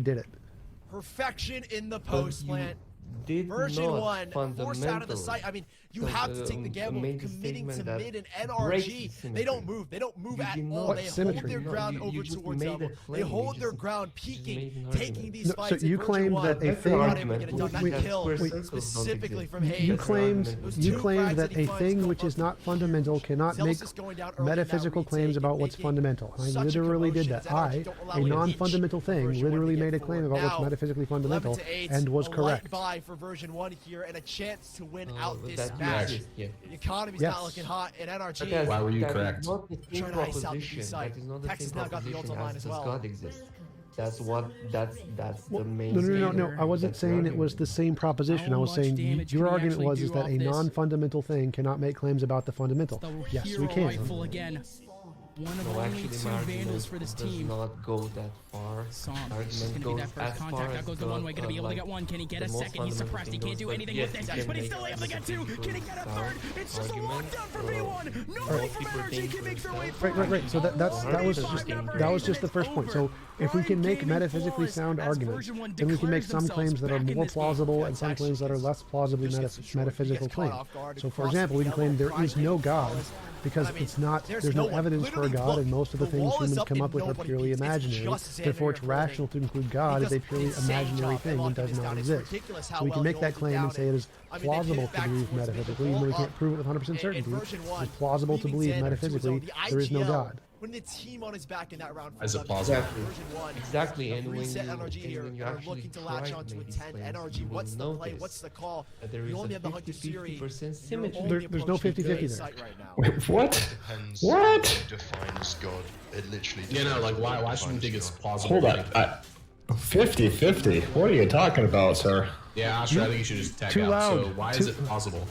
did it. Perfection in the post plant. Did Version not 1, forced out of the site. I mean, you have to take the gamble of committing to mid and NRG. They don't move. They don't move at all. They hold their ground over towards Elbow. They hold their ground, peeking, taking these fights. So you claimed that a thing specifically from Hayes. You claimed that a thing which is not fundamental cannot make metaphysical claims about what's fundamental. I literally did that. A non-fundamental thing, literally made a claim about what's metaphysically fundamental and was correct. For version 1 here and a chance to win out this match. The economy's not looking hot in NRG. Why were you correct? Not the same proposition. That is not the Texas same now got the ult proposition online as as well. God exists. That's the main. No. I wasn't saying it was the same proposition. I was saying your argument was that a non-fundamental thing cannot make claims about the fundamental. Yes, we can. One of the only two Vandals for this team. Does not go that far. It's gonna be that first contact. That goes the one way. Gonna be able to get one. Can he get a second? He's suppressed. He can't do anything with this. But he's still able to get two. Can he get a third? It's just a lockdown for V1. Nobody from NRG can make their way forward. Right. So that was just the first point. So if we can make metaphysically sound arguments, then we can make some claims that are more plausible and some claims that are less plausibly metaphysical claims. So for example, we can claim there is no God because it's not. There's no evidence for a God, and most of the things humans come up with are purely imaginary. Therefore, it's rational to include God as a purely imaginary thing and does not exist. So we can make that claim and say it is plausible to believe metaphysically, even though we can't prove it with 100% certainty. It's plausible to believe metaphysically there is no God. When the team on his back in that round, as a plausible. Exactly, and when NRG here are looking to latch onto a 10 NRG, what's the play? What's the call? You only have the Hunter Siri. There's no 50-50 there. Wait, what? What? Defines God. It literally. Like why shouldn't you think it's plausible? Hold on. 50-50. What are you talking about, sir? Yeah, I think you should just tag out. So why is it plausible?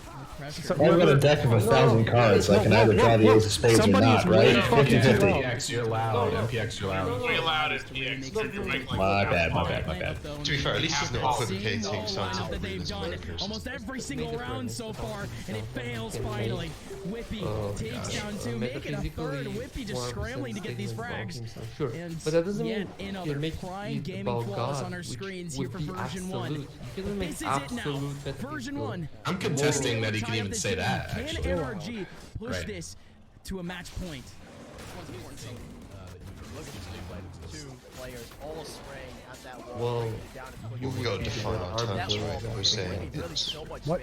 So I've got a deck of 1,000 cards. I can either draw the ace of spades or not, right? 50-50. MPX, you're loud. MPX, you're loud. You're loud, MPX. My bad. To be fair, at least he's not equivocating scientifically. Almost every single round so far, and it fails finally. Whippy takes down two, making a third. Whippy just scrambling to get these frags. Sure, but that doesn't mean another prime gaming flaws on our screens here for version 1. This is it now. Version 1. I'm contesting that he can even say that. Can NRG push this to a match point? Two players all spraying at that wall. Well, we got to define our terms, right? We're saying it's. What?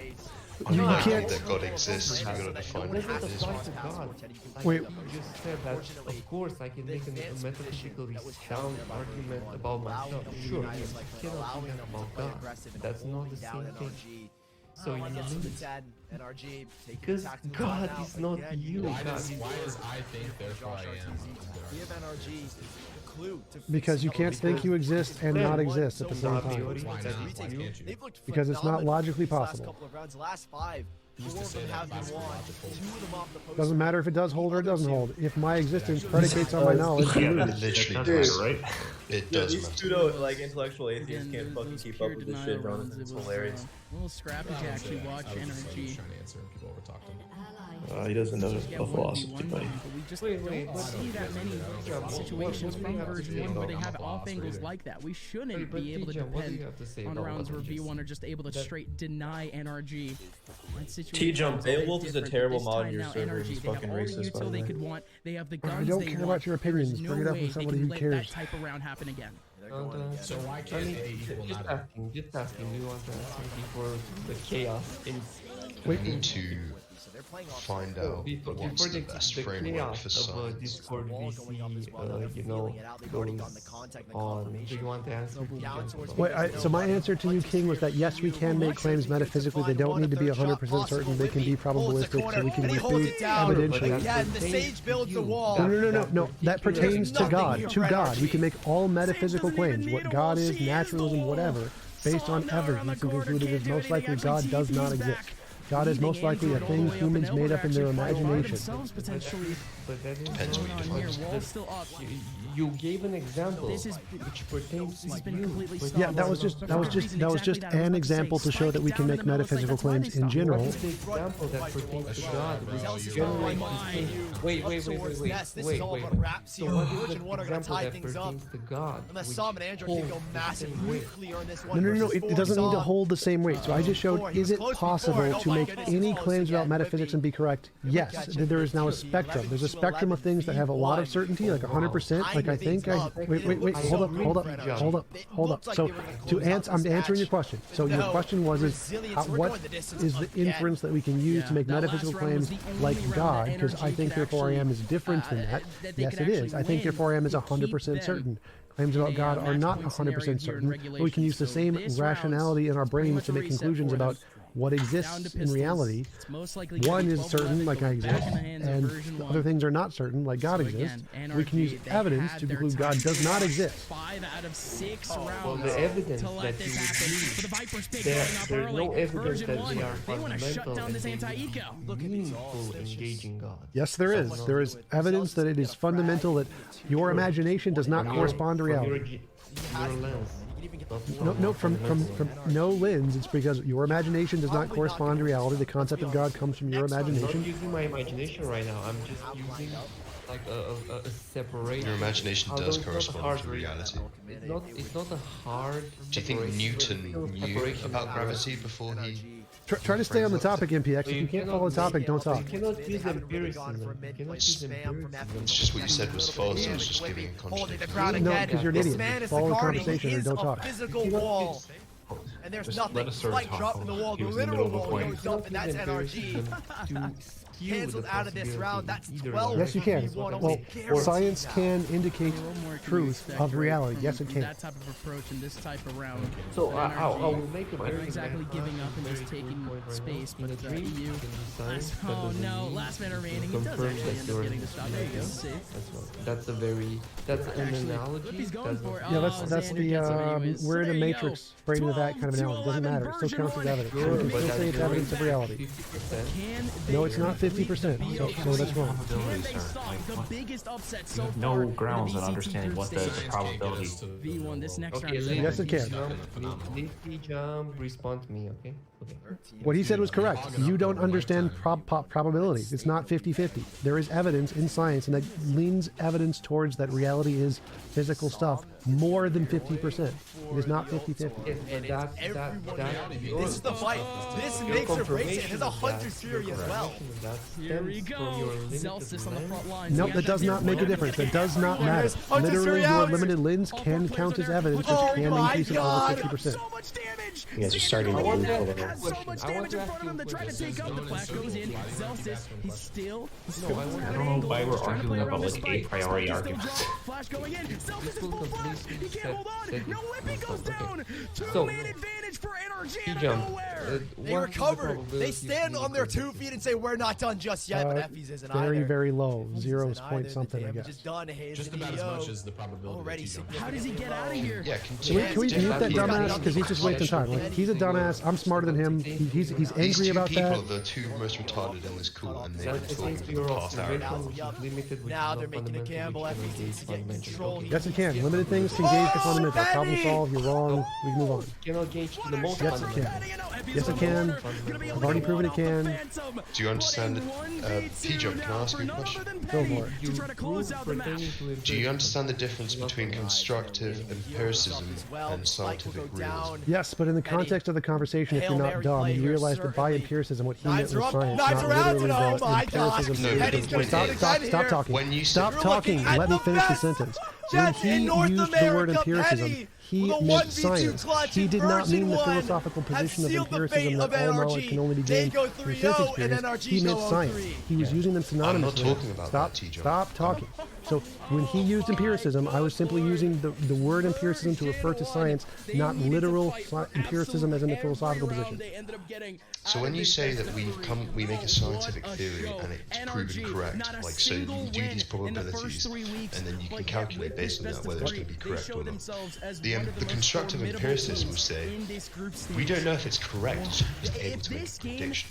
You can't. That God exists. We got to define what it is. Wait. You just said that, of course, I can make a metaphysically sound argument about myself. Sure, you cannot do that about God. That's not the same thing. So you lose. Because God is not you. Why is I think therefore I am? Give NRG a clue to because you can't think you exist and not exist at the same time. Because it's not logically possible. Last 5. Doesn't matter if it does hold or it doesn't hold. If my existence predicates on my knowledge, you lose. It literally does, right? It does these pseudo, intellectual atheists can't fucking keep up with this shit, Jonathan. It's hilarious. A little scrappy to actually watch NRG. He doesn't know his philosophy, buddy. We just don't see that many situations from version 1 where they have off angles like that. We shouldn't be able to depend on rounds where V1 are just able to straight deny NRG. T-Jump, Beowulf is a terrible mod in your server. He's fucking racist, by the way. They could want. They have the guns. I don't care about your opinions. Bring it up with somebody who cares. That type of round happen again. So why can't just asking, do you want to ask me before the chaos in we need to find out what's the best framework for science. Discord VC, goes on. Do you want to answer? Wait, so my answer to you, King, was that yes, we can make claims metaphysically. They don't need to be 100% certain. They can be probabilistic, so we can refute evidentially. Yeah, the sage builds the wall. No. That pertains to God. To God, we can make all metaphysical claims. What God is, naturalism, whatever, based on evidence, and conclude it is most likely God does not exist. God is most likely a thing humans made up in their imagination. But that Depends what you define as. You gave an example which pertains to you. Yeah, that was just an example to show that we can make metaphysical claims in general. What is the example that pertains to God? Wait. So what is the example that pertains to God? No. It doesn't need to hold the same weight. So I just showed, is it possible to make any claims about metaphysics and be correct? Yes. There is now a spectrum. There's a spectrum of things that have a lot of certainty, like 100%. Like I think wait. Hold up. So I'm answering your question. So your question was what is the inference that we can use to make metaphysical claims like God? Because I think therefore I am is different than that. Yes, it is. I think therefore I am is 100% certain. Claims about God are not 100% certain, but we can use the same rationality in our brains to make conclusions about what exists in reality. One is certain, like I exist, and other things are not certain, like God exists. We can use evidence to conclude God does not exist. 5 out of 6 rounds. Well, the evidence that you would use, there's no evidence that they are fundamental and meaningful engaging God. Yes, there is. There is evidence that it is fundamental, that your imagination does not correspond to reality. Your lens. No, from no lens. It's because your imagination does not correspond to reality. The concept of God comes from your imagination. I'm not using my imagination right now. I'm just using like a separation. Your imagination does correspond to reality. It's not a hard. Do you think Newton knew about gravity before he? Try to stay on the topic, MPX. If you can't follow the topic, don't talk. You cannot use empiricism. It's just what you said was false. I was just giving a contradiction. No, because you're an idiot. Follow the conversation or don't talk. Wall. And there's nothing. Slight drop from the wall. The literal wall goes up, and that's NRG. Canceled out of this round. That's 12. Yes, you can. Well, science can indicate truth of reality. Yes, it can. That type of approach in this type of round. So I will make a They're exactly giving up and just taking space, but the EU. Oh no, last man remaining. He does actually end up getting the shot. There you go. Safe. That's an analogy. Yeah, that's the we're in a matrix right into that kind of analogy. It doesn't matter. It still counts as evidence. We can still say it's evidence of reality. No, it's not 50%. So that's wrong. No grounds on understanding what the probability. V1 this next round. Yes, it can. Respond to me, okay? What he said was correct. You don't understand probability. It's not 50-50. There is evidence in science, and that leans evidence towards that reality is physical stuff more than 50%. It is not 50-50. This is the fight. This makes or breaks it. There's a Hunter Fury as well. Here we go. Celsius on the front line. Nope, that does not make a difference. That does not matter. Literally, your limited lens can count as evidence, which can increase it over 50%. So much damage. You guys are starting to lose a little. Has so much damage in front of him to try to take out. The flash goes in. Celsius, he's still I don't know why we're arguing about like a priori arguments. Flash going in. Celsius is full flash. He can't hold on. No whippy goes down. So, Two-man advantage for NRG out of jump. nowhere. They recover. They stand on their 2 feet and say, "We're not done just yet." But Effie's isn't either. Very, very low. 0 point something, I guess. Just about as much as the probability. How does he get out of here? Yeah, Can we mute that dumbass? Because he's just wasting time. Like, he's a dumbass. I'm smarter than him. He's angry about that. These two people are the two most retarded in this call, and they've been talking for the past hour. Now they're making a gamble. Effie needs to get control. Yes, it can. Limited things can gauge the fundamental. Problem solved. You're wrong. We can move on. Cannot gauge to the most Yes, it can. Yes, it can. I've already proven it can. Do you understand P-Jump, can I ask you a question? Go for it. Do you understand the difference between constructive empiricism and scientific realism? Yes, but in the context of the conversation, if you're not dumb, you realize that by empiricism, what he meant was science, not literally empiricism. Stop talking. Stop talking. Let me finish the sentence. When he used the word empiricism, he meant science. He did not mean the philosophical position of empiricism that all knowledge can only be gained through sense experience. He meant science. He was using them synonymously. I'm not talking about that, T-John. Stop talking. So when he used empiricism, I was simply using the word empiricism to refer to science, not literal empiricism as in the philosophical position. So when you say that we make a scientific theory and it's proven correct, like so you do these probabilities and then you can calculate based on that whether it's going to be correct or not. The constructive empiricist will say, we don't know if it's correct, it's able to make a prediction.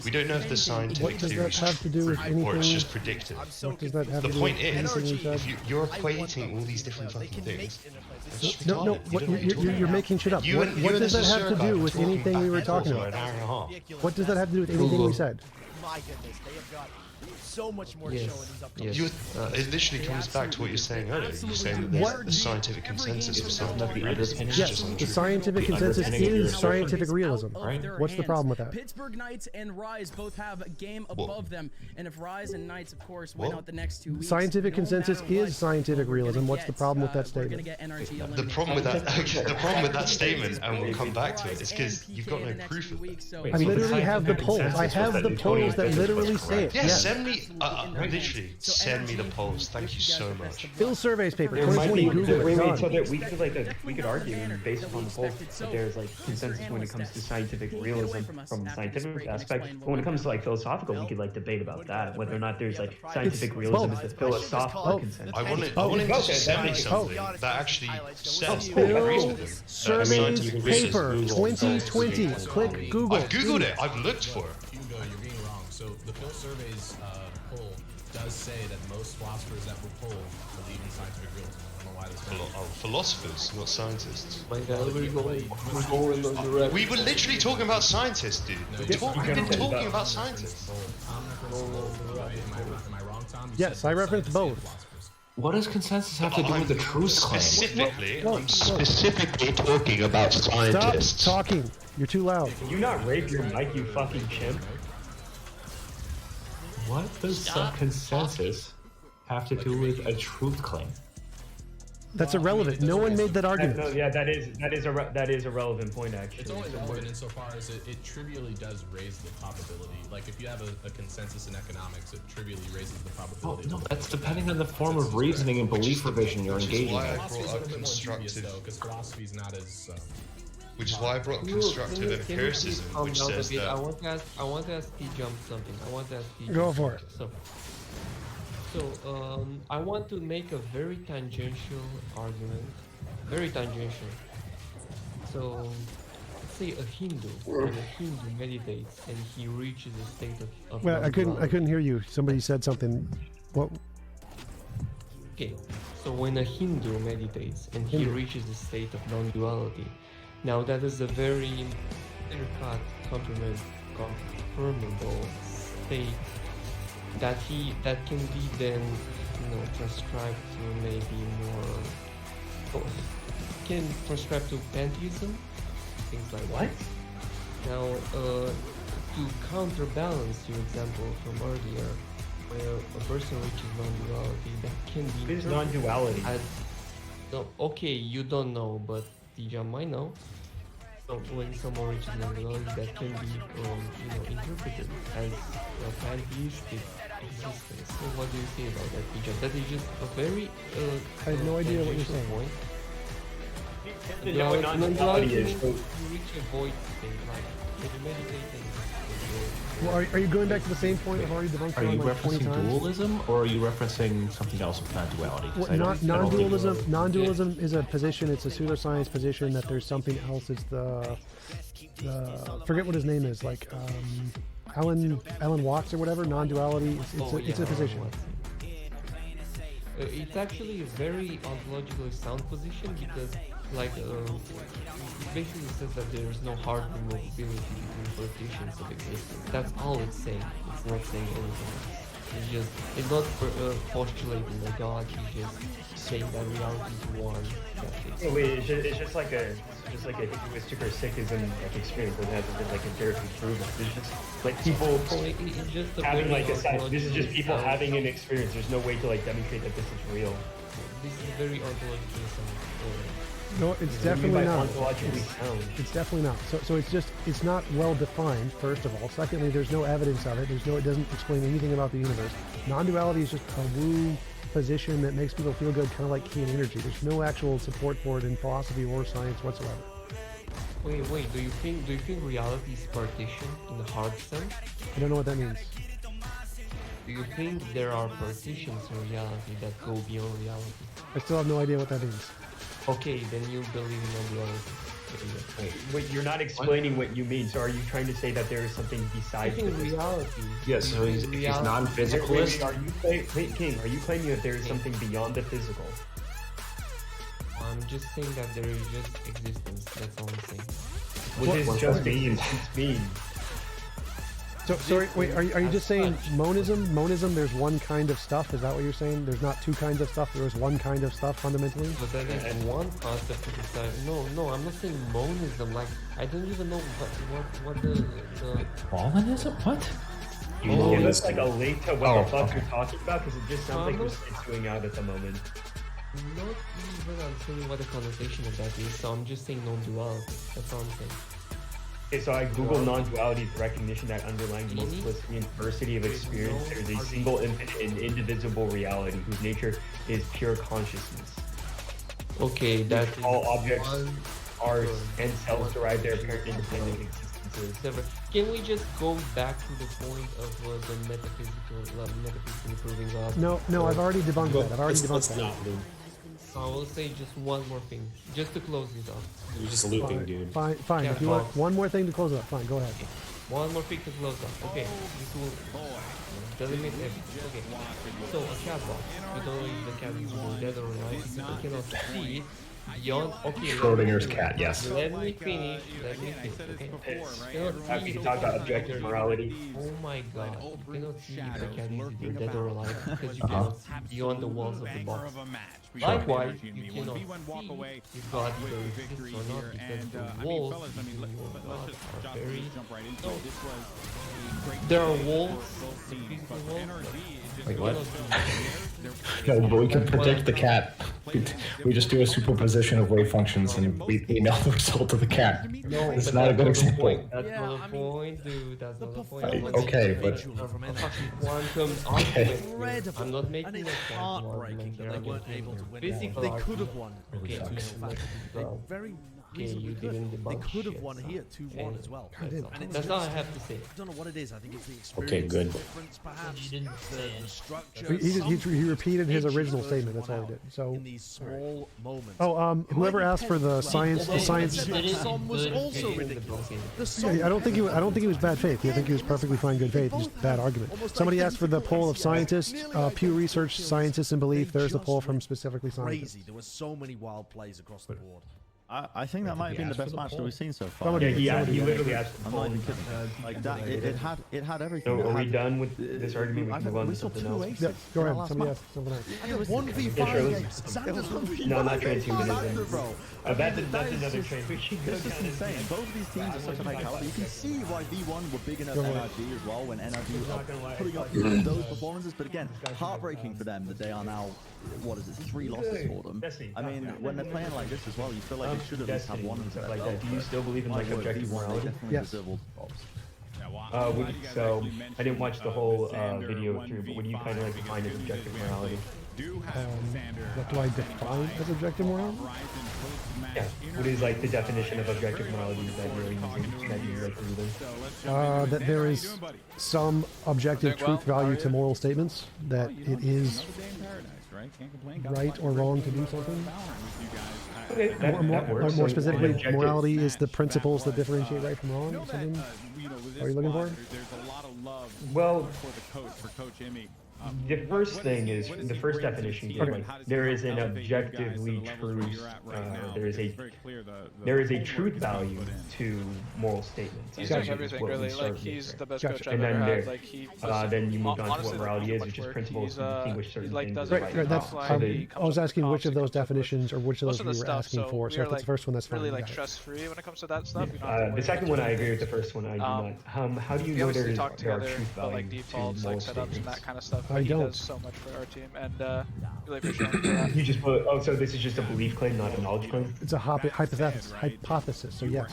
We don't know if the scientific theory is true or it's just predictive. What does that have to The do point with is, anything we said? if you're equating all these different fucking things, No, you're making shit up. What does that have to do with anything we were talking about? What does that have to do with anything we said? My goodness, they have got so much more to show in these upcoming. It literally comes back to what you're saying earlier. You're saying that the scientific consensus of scientific realism is just untrue. The scientific consensus is scientific realism. What's the problem with that? Pittsburgh Knights and Rise both have a game above them, and if Rise and Knights, of course, win out the next 2 weeks, scientific consensus is scientific realism. What's the problem with that statement? The problem with that statement, and we'll come back to it, is because you've got no proof of it. I literally have the polls. I have the polls that literally say it. Yeah, send me. Literally, send me the polls. Thank you so much. Phil surveys paper. There might 2020. be, Google it. so that we could argue based upon the polls that there's like consensus when it comes to scientific realism from a scientific aspect. But when it comes to like philosophical, we could like debate about that, whether or not there's like scientific realism is the philosophical consensus. I wanted to send me something that actually says that Phil agrees with them. surveys paper 2020. Click Google. I've googled it. I've looked for it. Hugo, you're being wrong. So the Phil Surveys poll does say that most philosophers that were polled believe in scientific realism. I don't know why this Philosophers, not scientists. My God, we're going on the right. We were literally talking about scientists, dude. We've been talking about scientists. Am I wrong, Tom? Yes, I referenced both. What does consensus have to do with the truth claim? I'm specifically talking about scientists. Stop talking. You're too loud. Can you not raise your mic, you fucking chimp? What does consensus have to do with a truth claim? That's irrelevant. No one made that argument. No, yeah, that is a relevant point actually. It's only relevant insofar as it trivially does raise the probability. Like if you have a consensus in economics, it trivially raises the probability. No, that's depending on the form of reasoning and belief revision you're engaging in. Because philosophy is not as. Which is why I brought constructive empiricism, which says that. I want to ask T-Jump something. Go for it. So, I want to make a very tangential argument. Very tangential. So, let's say a Hindu, when a Hindu meditates and he reaches a state of Well, I couldn't hear you. Somebody said something. What? Okay, so when a Hindu meditates and he reaches a state of non-duality, now that is a very clear-cut, confirmable state that can be then, prescribed to maybe more, can prescribe to pantheism, things like what? Now, to counterbalance your example from earlier, where a person reaches non-duality, that can be. What is non-duality? No, okay, you don't know, but T-Jump might know. So when someone reaches non-duality, that can be, interpreted as a pantheistic existence. So what do you say about that, T-Jump? That is just a very I have no idea what you're saying. Point. Non-duality is. You reach a void state, like when you meditate and Well, are you going back to the same point I've already debunked Are you like 20 referencing times? dualism, or are you referencing something else with non-duality? Well, non-dualism is a position. It's a pseudoscience position that there's something else. It's the forget what his name is, like Alan Watts or whatever. Non-duality. It's a position. It's actually a very ontologically sound position because, like, it basically says that there is no hard removability between partitions of existence. That's all it's saying. It's not saying anything else. It's not postulating a God. It's just saying that reality is one. It's just like a linguistic or Sikhism like experience that hasn't been like empirically proven. It's just like people having like this is just people having an experience. There's no way to like demonstrate that this is real. This is very ontologically sound. No, it's definitely not. Sound. It's definitely not. So it's not well defined. First of all. Secondly, there's no evidence of it. It doesn't explain anything about the universe. Non-duality is just a woo position that makes people feel good, kind of like key and energy. There's no actual support for it in philosophy or science whatsoever. Wait. Do you think reality is partition in the hard sense? I don't know what that means. Do you think there are partitions in reality that go beyond reality? I still have no idea what that means. Okay, then you believe in non-duality. Wait, you're not explaining what you mean. So are you trying to say that there is something besides the reality? Yes, so if he's non-physicalist. Wait, King, are you claiming that there is something beyond the physical? I'm just saying that there is just existence. That's all I'm saying. What does just mean? So, sorry, wait, are you just saying monism? Monism, there's one kind of stuff? Is that what you're saying? There's not two kinds of stuff, there's one kind of stuff, fundamentally? But that is one concept of the No, I'm not saying monism. Like, I don't even know what the... Monism? What? You give us like a link to what the fuck you're talking about? Because it just sounds like you're spitting out at the moment. Not even understanding what the connotation of that is, so I'm just saying non-duality. That's all I'm saying. Okay, so I Google non-duality is recognition that underlying the multiplicity and diversity of experience, there is a single, infinite, and indivisible reality whose nature is pure consciousness. Okay, that all objects are and selves derive their apparent independent existences. Can we just go back to the point of the metaphysically proving God? No, I've already debunked that. I've already debunked that. I will say just one more thing, just to close this up. You're just looping, dude. Fine. If you want one more thing to close it up, fine, go ahead. One more thing to close up. Okay, this will doesn't make sense. Okay, so a cat box. You don't know if the cat is dead or alive. You cannot see beyond. Okay. Schrodinger's cat. Yes. Let me finish. Okay. After you talk about objective morality. Oh my God! You cannot see if the cat is either dead or alive because you cannot see beyond the walls of the box. Likewise, you cannot see if God either exists or not because the walls are very... No, there are walls, the physical walls. Wait, what? No, but we can predict the cat. We just do a superposition of wave functions and we know the result of the cat. No, it's not a good example. That's not the point, dude. That's not the point. Okay, but... Quantum argument. I'm not making a quantum argument. They weren't able to win. They could have won. Okay, Very you didn't debunk they could have shit, won here 2-1 as well. That's all I have to say. I don't know what it is. I think it's the experience. Okay, good. Difference, perhaps. The structure. He repeated his original statement. That's all he did. So. In these small moments. Whoever asked for the science. The song was also ridiculous. Yeah, I don't think he was bad faith. I think he was perfectly fine, good faith. Just bad argument. Somebody asked for the poll of scientists, Pew Research, scientists in belief. There's the poll from specifically scientists. Crazy. There were so many wild plays across the board. I think that might have been the best match that we've seen so far. Yeah, he literally asked the I'm not even kidding. Like that, it had everything. So are we done with this argument? We can move on to something else. Yeah, go ahead. Somebody asked something else. 1v5. No, not transhumanism. That's another trend. It's just insane. Both of these teams are such a high caliber. You can see why V1 were big enough NRG as well when NRG was putting up those performances. But again, heartbreaking for them that they are now. What is it? 3 losses for them. I mean, when they're playing like this as well, you feel like they should at least have one and stuff like that. Do you still believe in like objective morality? Yes. So I didn't watch the whole video through, but what do you kind of like define as objective morality? What do I define as objective morality? Yeah. What is like the definition of objective morality that you're using, that you like reading? That there is some objective truth value to moral statements. That it is right or wrong to do something. Okay, more specifically, morality is the principles that differentiate right from wrong. Something? Are you looking for? Well, the first thing is the first definition. Like, there is an objectively true. There is a truth value to moral statements. He's doing everything really. Like he's the best coach I've and ever then had. Like he. Then you moved on to what morality is, which is principles to distinguish certain things. Right. That's. I was asking which of those definitions or which of those you were asking for. So if it's the first one, that's fine. Really like stress-free when it comes to that stuff. The second one, I agree with the first one. I do not. How do you know there are truth value like defaults, like setups, and that kind of stuff? I don't. Does so much for our team, and really appreciate that. You just put. Oh, so this is just a belief claim, not a knowledge claim. It's a hypothesis. So yes.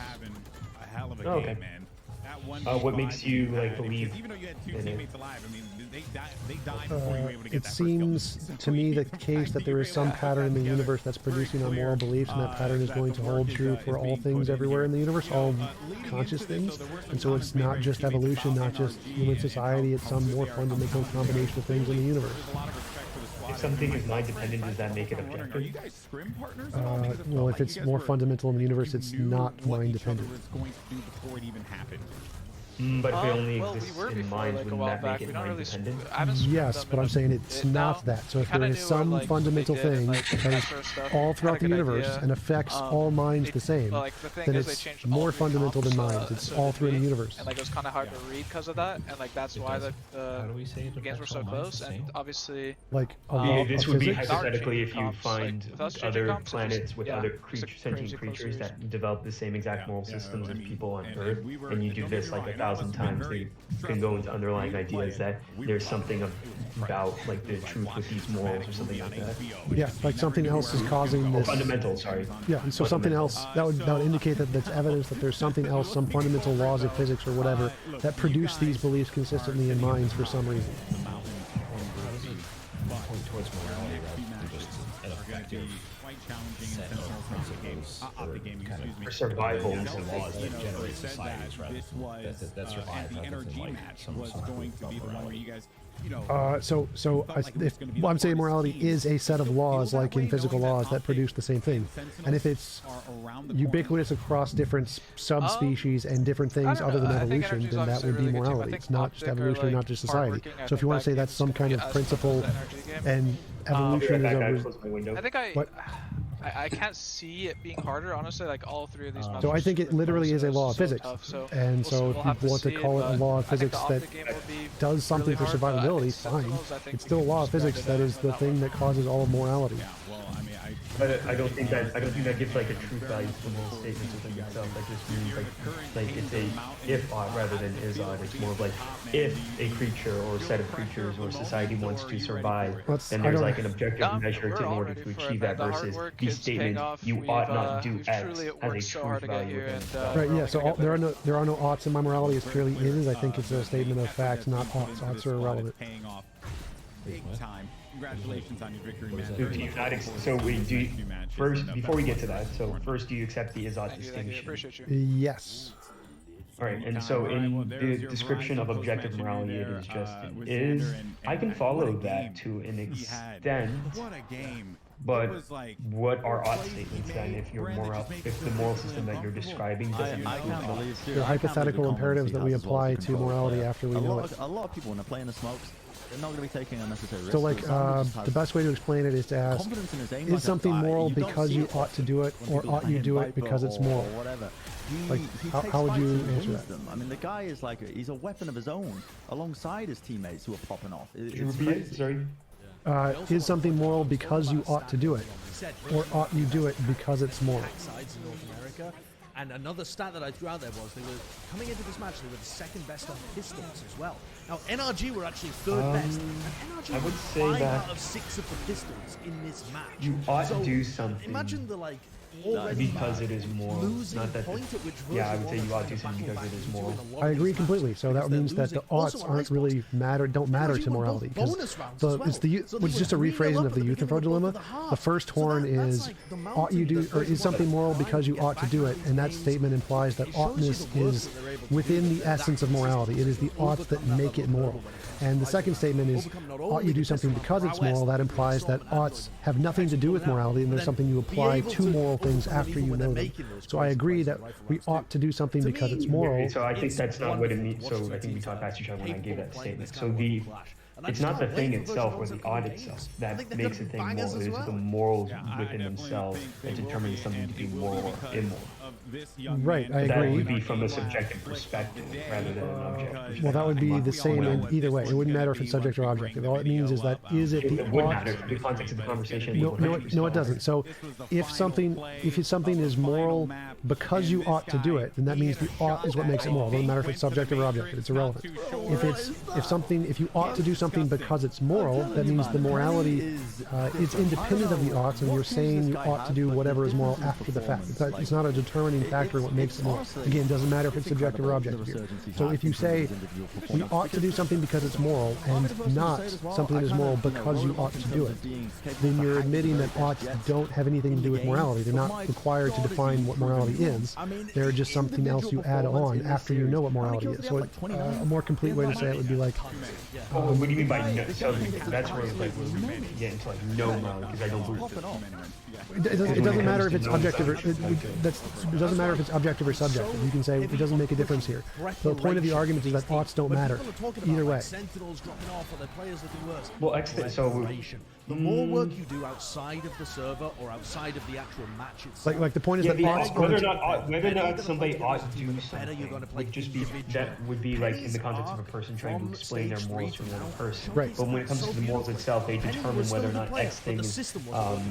Oh, okay. What makes you like believe? Even though you had 2 teammates alive, I mean, It seems to me the case that there is some pattern in the universe that's producing our moral beliefs, and that pattern is going to hold true for all things everywhere in the universe, all conscious things. And so it's not just evolution, not just human society, it's some more fundamental combination of things in the universe. If something is mind dependent, does that make it objective? Well, if it's more fundamental in the universe, it's not mind dependent. But if it only exists in minds, wouldn't that make it mind dependent? Yes, but I'm saying it's not that. So if there is some fundamental thing that is all throughout the universe and affects all minds the same, then it's more fundamental than minds. It's all through the universe. And like it was kind of hard to read because of that, and like that's why the games were so close. And obviously, like this would be hypothetically if you find other planets with other sentient creatures that develop the same exact moral systems as people on Earth, and you do this like 1,000 times, they can go into underlying ideas that there's something about like the truth with these morals or something like that. Yeah, like something else is causing this. Fundamental, sorry. Yeah, and so something else that would indicate that that's evidence that there's something else, some fundamental laws of physics or whatever that produce these beliefs consistently in minds for some reason. Towards morality, right? For survival and laws that generate societies, right? That survive rather than like some morality. I'm saying morality is a set of laws, like in physical laws, that produce the same thing. And if it's ubiquitous across different subspecies and different things other than evolution, then that would be morality. It's not just evolution, not just society. So if you want to say that's some kind of principle and evolution is a... I can't see it being harder, honestly, like all three of these maps. So I think it literally is a law of physics. And so if you want to call it a law of physics that does something for survivability, fine. It's still a law of physics that is the thing that causes all of morality. But I don't think that gives like a truth value to the moral statements within itself. That just means like it's a if odd rather than is odd. It's more of like if a creature or set of creatures or society wants to survive, then there's like an objective measure in order to achieve that versus the statement you ought not do X as a truth value. Right. Yeah. So there are no oughts in my morality. It's purely is. I think it's a statement of fact, not oughts. Oughts are irrelevant. Big time. Congratulations on your victory, man. So first, before we get to that, so first, do you accept the is-ought distinction? Yes. All right, and so in the description of objective morality, it is just is. I can follow that to an extent. But what are ought statements then if the moral system that you're describing doesn't include they're hypothetical imperatives that we apply to morality after we know it. A lot of people, when they're playing the smokes, they're not going to be taking unnecessary risks. So like, the best way to explain it is to ask, is something moral because you ought to do it, or ought you do it because it's moral? Like, how would you answer that? I mean, the guy is like, he's a weapon of his own, alongside his teammates who are popping off. Sorry? Is something moral because you ought to do it, or ought you do it because it's moral? And another stat that I threw out there was they were coming into this match, they were the second best on pistols as well. Now NRG were actually third best, and NRG I would say 5 that out of 6 of the pistols in this match. You ought to do something. Imagine the because it is moral. Not that. I would say you ought to do something because it is moral. I agree completely. So that means that the oughts aren't really don't matter to morality, because it's just a rephrasing of the Euthyphro dilemma. The first horn is ought you do, or is something moral because you ought to do it, and that statement implies that oughtness is within the essence of morality. It is the oughts that make it moral. And the second statement is, ought you do something because it's moral? That implies that oughts have nothing to do with morality, and there's something you apply to moral things after you know them. So I agree that we ought to do something because it's moral. So I think that's not what it means. So I think we talked past each other when I gave that statement. So it's not the thing itself or the ought itself that makes a thing moral. It is the morals within themselves that determine something to be moral or immoral. Right, I agree. That would be from a subjective perspective rather than an objective perspective. Well, that would be the same in either way. It wouldn't matter if it's subject or objective. All it means is that is it the would matter in the context of the conversation. No, it doesn't. So if something is moral because you ought to do it, then that means the ought is what makes it moral. It doesn't matter if it's subjective or objective. It's irrelevant. If you ought to do something because it's moral, that means the morality is independent of the oughts, and you're saying you ought to do whatever is moral after the fact. It's not a determined determining factor in what makes it moral. Again, it doesn't matter if it's subjective or objective here. So if you say we ought to do something because it's moral and not something that is moral because you ought to do it, then you're admitting that oughts don't have anything to do with morality. They're not required to define what morality is. They're just something else you add on after you know what morality is. So a more complete way to say it would be like... what do you mean by no? So that's where like we get into like no morality, because I don't believe it doesn't matter if it's objective or it doesn't matter if it's objective or subjective. You can say it doesn't make a difference here. The point of the argument is that oughts don't matter either way. Well, so the more work you do outside of the server or outside of the actual match itself, like the point is that oughts whether or not somebody ought to do something would just be would be like in the context of a person trying to explain their morals to another person. Right. But when it comes to the morals itself, they determine whether or not X thing is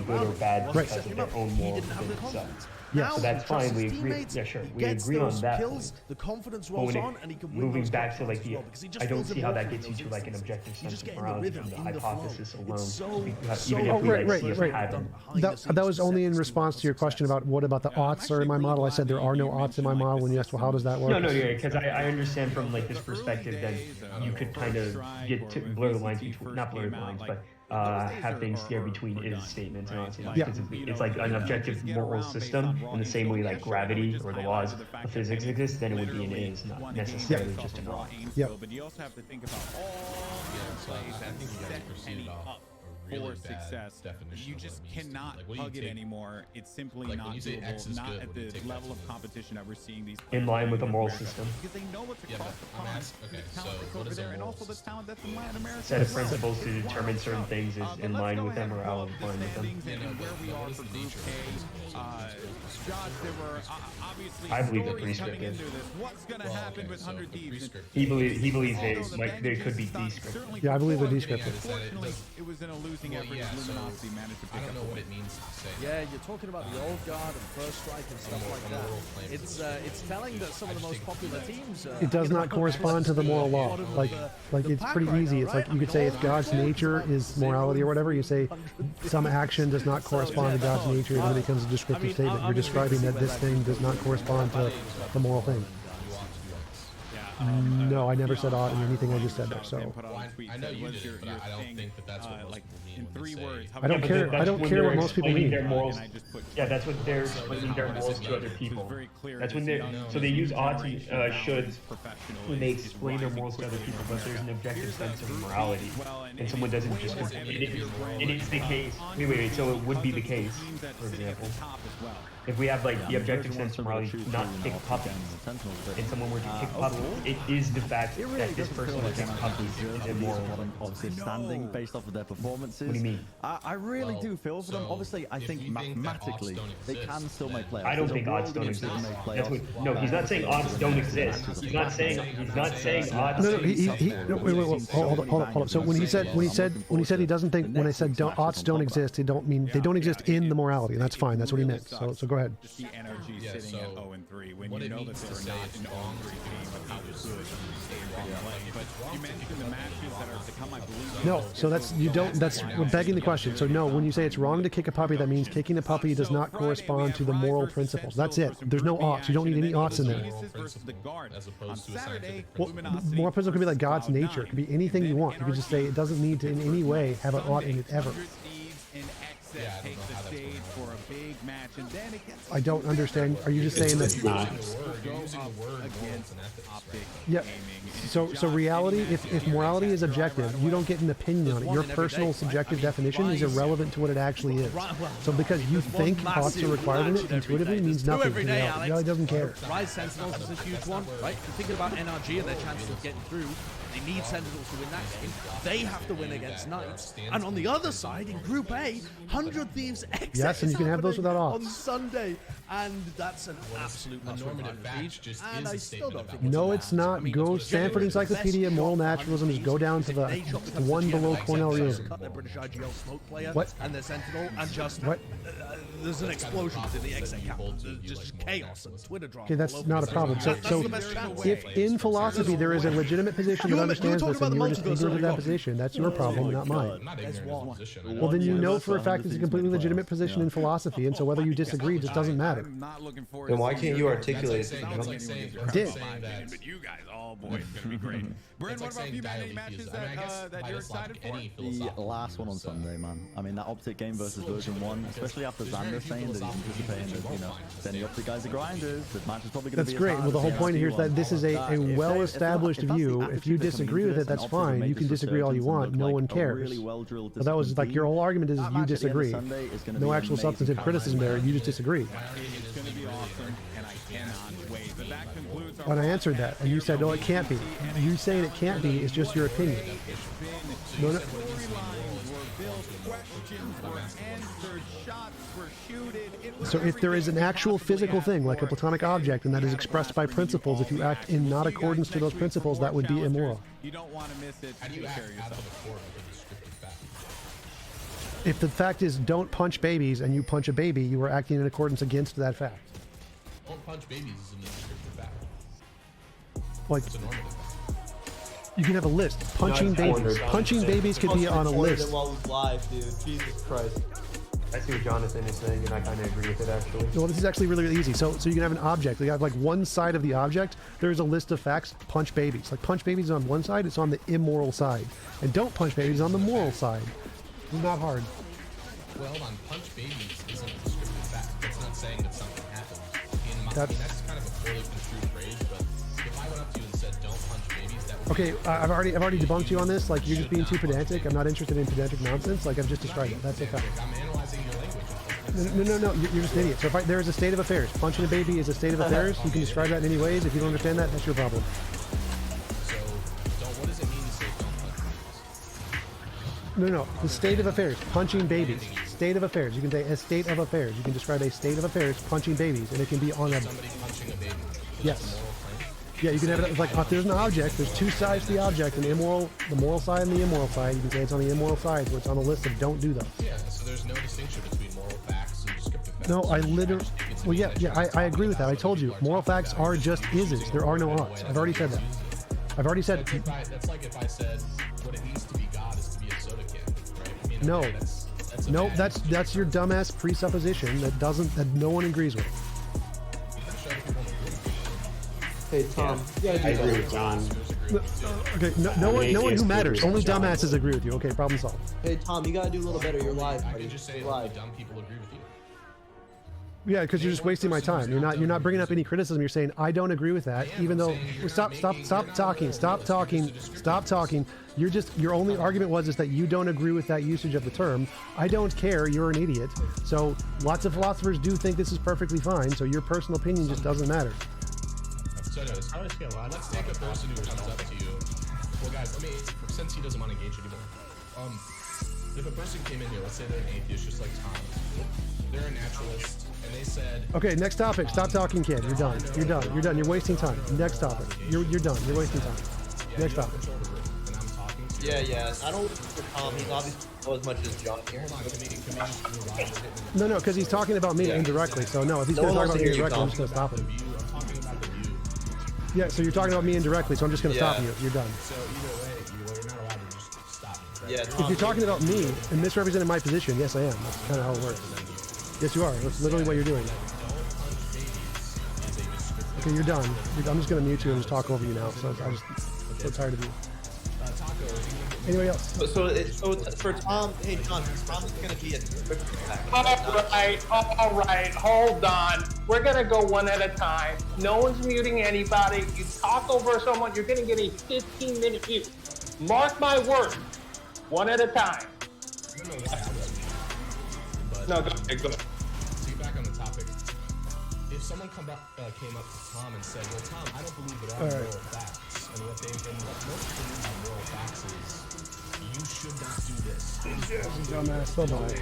good or bad because of their own morals within itself. Yeah, so that's fine. We agree. Yeah, sure. We agree on that. The confidence but when moving back to like the, I don't see how that gets you to like an objective sense of morality from the hypothesis alone. Even if we see a pattern. That was only in response to your question about what about the oughts are in my model. I said there are no oughts in my model. When you asked, well, how does that work? No, yeah, because I understand from like this perspective that you could kind of get to blur the lines between, not blur the lines, but have things steer between is statements and oughts. Because it's like an objective moral system in the same way like gravity or the laws of physics exist, then it would be an is, not necessarily just an ought. Yeah. But you also have to think about all the plays that set any up for success. You just cannot hug it anymore. It's simply not doable. Not at the level of competition that we're seeing these in line with a moral system. Because they know what's across the pond, the talent that's over there, and also the talent that's in Latin America. Set of principles to determine certain things is in line with them or out of line with them. Where we are for Group A. Josh, there were I believe they're prescriptive. What's going to happen with 100 Thieves? He believes they could be descriptive. Yeah, I believe they're descriptive. Unfortunately, it was in a losing effort. Luminosity managed to pick up. I don't know what it means to say. Yeah, you're talking about the old guard and first strike and stuff like that. It's telling that some of the most popular teams. It does not correspond to the moral law. Like it's pretty easy. It's like you could say if God's nature is morality or whatever, you say some action does not correspond to God's nature, and then it becomes a descriptive statement. You're describing that this thing does not correspond to the moral thing. No, I never said ought in anything I just said there. So I know you did, but I don't think that that's what most people mean. In 3 words. I don't care. I don't care what most people mean. Their morals. Yeah, that's what they're explaining their morals to other people. That's when they so they use oughts and shoulds when they explain their morals to other people, but there's an objective sense of morality, and someone doesn't just. It is the case. Wait. So it would be the case, for example, if we have like the objective sense of morality, not kick puppies, and someone were to kick puppies, it is the fact that this person who kicks puppies is immoral. Obviously, standing based off of their performances. What do you mean? I really do feel for them. Obviously, I think mathematically they can still make playoffs. I don't think odds don't exist. That's what, no, he's not saying odds don't exist. He's not saying odds. No, wait, hold up. So when he said he doesn't think, when I said odds don't exist, they don't mean they don't exist in the morality, and that's fine. That's what he meant. So go ahead. Just the energy sitting at 0-3 when you know that they're not an 0-3 team with how good they play. But you mentioned the matches that are to come, I believe. No, so that's we're begging the question. So no, when you say it's wrong to kick a puppy, that means kicking a puppy does not correspond to the moral principles. That's it. There's no oughts. You don't need any oughts in there. Well, moral principle could be like God's nature. It could be anything you want. You could just say it doesn't need to in any way have an ought in it ever. I don't understand. Are you just saying that? Yeah. So reality, if morality is objective, you don't get an opinion on it. Your personal subjective definition is irrelevant to what it actually is. So because you think oughts are required in it, intuitively means nothing. Reality doesn't care. Rise Sentinels is a huge one, right? You're thinking about NRG and their chances of getting through. They need Sentinels to win that game. They have to win against Knights. And on the other side, in Group A, 100 Thieves X. Yes, and you can have those without odds. On Sunday. And that's an absolute must-win. and I still don't think No, it's not. Go Stanford Encyclopedia, Moral Naturalism, just go down to the one below Cornell Realism. What? And the Sentinel, and just what? There's an explosion in the exit count. There's just chaos and Twitter drama. Okay, that's not a problem. So if in philosophy there is a legitimate position that understands this, and you were just ignorant of that position, that's your problem, not mine. Well, then you know for a fact it's a completely legitimate position in philosophy, and so whether you disagree just doesn't matter. Then why can't you articulate it? I did. But you guys, oh boy, it's gonna be great. Bryn, what about you, man? Any matches that you're excited for? The last one on Sunday, man. I mean, that Optic game versus version 1, especially after Xander saying that he's anticipating that, you know, then the Optic guys are grinders. The match is probably going to be. That's great. Well, the whole point here is that this is a well-established view. If you disagree with it, that's fine. You can disagree all you want. No one cares. But that was like your whole argument is you disagree. No actual substantive criticism there. You just disagree. It's going to be awesome, and I cannot wait. But that concludes our. And I answered that, and you said, "No, it can't be." You saying it can't be is just your opinion. No, no. So if there is an actual physical thing, like a platonic object, and that is expressed by principles, if you act in not accordance to those principles, that would be immoral. You don't want to miss it. How do you act out of the court with a descriptive fact? If the fact is don't punch babies and you punch a baby, you are acting in accordance against that fact. Don't punch babies is a descriptive fact. Like, it's a normative fact. You can have a list. Punching babies. Punching babies could be on a list. While he's live, dude. Jesus Christ. I see what Jonathan is saying, and I kind of agree with it, actually. Well, this is actually really, really easy. So you can have an object. You have like one side of the object. There's a list of facts. Punch babies. Like punch babies on one side, it's on the immoral side, and don't punch babies on the moral side. It's not hard. Well, hold on. Punch babies isn't a descriptive fact. That's not saying that something happens. That's kind of a poorly construed phrase, but if I went up to you and said, "Don't punch babies," that would. Okay, I've already debunked you on this. Like you're just being too pedantic. I'm not interested in pedantic nonsense. Like I've just described it. That's a fact. I'm analyzing your language. No. You're just an idiot. So if there is a state of affairs, punching a baby is a state of affairs. You can describe that in any ways. If you don't understand that, that's your problem. So, what does it mean to say don't punch babies? No. The state of affairs, punching babies. State of affairs. You can say a state of affairs. You can describe a state of affairs, punching babies, and it can be on a. Somebody punching a baby. Yes. Yeah, you can have it like if there's an object. There's two sides to the object, the moral side and the immoral side. You can say it's on the immoral side, so it's on a list of don't do those. Yeah. So there's no distinction between moral facts and descriptive facts. No, I literally. Well, yeah, I agree with that. I told you, moral facts are just ises. There are no oughts. I've already said that. I've already said. That's like if I said what it means to be God is to be a soda can, right? I mean, no. Okay, No, that's your dumbass presupposition that no one agrees with. Hey Tom, I agree with John. Okay, no one who matters. Only dumbasses agree with you. Okay, problem solved. Hey Tom, you gotta do a little better. You're live. I could just say only dumb people agree with you. Yeah, because you're just wasting my time. You're not bringing up any criticism. You're saying I don't agree with that, even though stop talking. Your only argument was that you don't agree with that usage of the term. I don't care. You're an idiot. So lots of philosophers do think this is perfectly fine. So your personal opinion just doesn't matter. So anyways, let's take a person who comes up to you. Well, guys, since he doesn't want to engage anymore, if a person came in here, let's say they're an atheist, just like Tom, they're a naturalist, and they said, okay, next topic. Stop talking, kid. You're done. You're wasting time. Next topic. You're done. You're wasting time. Next topic. Yeah. I don't for Tom. He's obviously know as much as John here. No, because he's talking about me indirectly. So no, if he's going to talk about me indirectly, I'm just going to stop him. Yeah, so you're talking about me indirectly, so I'm just going to stop you. You're done. So either way, you're not allowed to just stop me, right? Yeah, if you're talking about me and misrepresenting my position, yes, I am. That's kind of how it works. Yes, you are. That's literally what you're doing. Okay, you're done. I'm just going to mute you and just talk over you now. So I'm so tired of you. Anybody else? So for Tom, hey John, Tom's gonna be a. All right, hold on. We're gonna go one at a time. No one's muting anybody. You talk over someone, you're gonna get a 15-minute mute. Mark my word. One at a time. No, go ahead. See, back on the topic. If someone came up to Tom and said, "Well, Tom, I don't believe there are moral facts," and what most people mean by moral facts is, you should not do this. Dumbass. Bye-bye.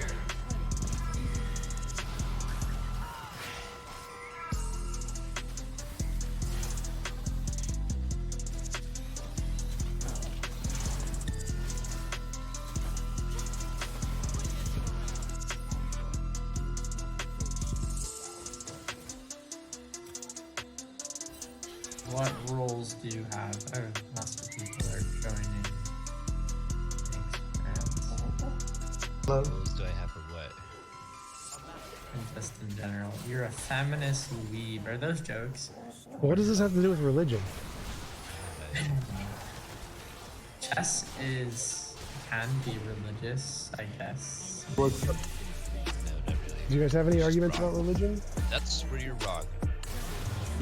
What rules do you have? Oh, lots of people are joining. What rules do I have for what? Just in general. You're a feminist weeb. Are those jokes? What does this have to do with religion? Chess can be religious, I guess. No, not really. Do you guys have any arguments about religion? That's where you're wrong.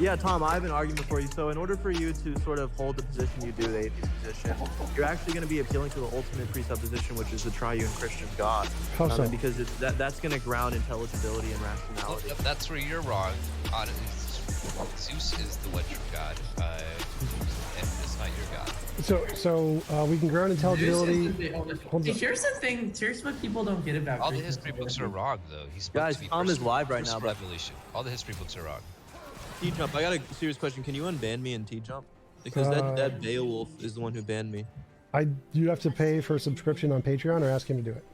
Yeah, Tom, I have an argument for you. So in order for you to sort of hold the position you do, the atheist position, you're actually going to be appealing to the ultimate presupposition, which is the triune Christian God. How so? Because that's going to ground intelligibility and rationality. Well, that's where you're wrong. Zeus is the one true God, and it's not your God. So we can ground intelligibility. Here's the thing. Here's what people don't get about all the history books are wrong, though. He's guys, Tom is live right now. Revelation. All the history books are wrong. T-Jump, I got a serious question. Can you unban me in T-Jump? Because that Beowulf is the one who banned me. You have to pay for a subscription on Patreon or ask him to do it.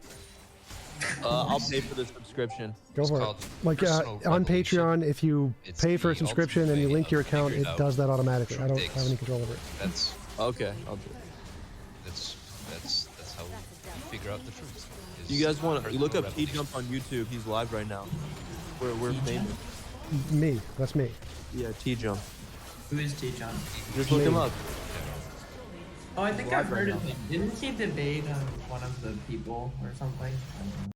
I'll pay for the subscription. Go for it. Like on Patreon, if you pay for a subscription and you link your account, it does that automatically. I don't have any control over it. That's okay. I'll do it. That's how you figure out the truth. You guys want to look up T-Jump on YouTube? He's live right now. We're famous. Me. That's me. Yeah, T-Jump. Who is T-Jump? Just look him up. Oh, I think I've heard of him. Didn't he debate one of the people or something? I don't know.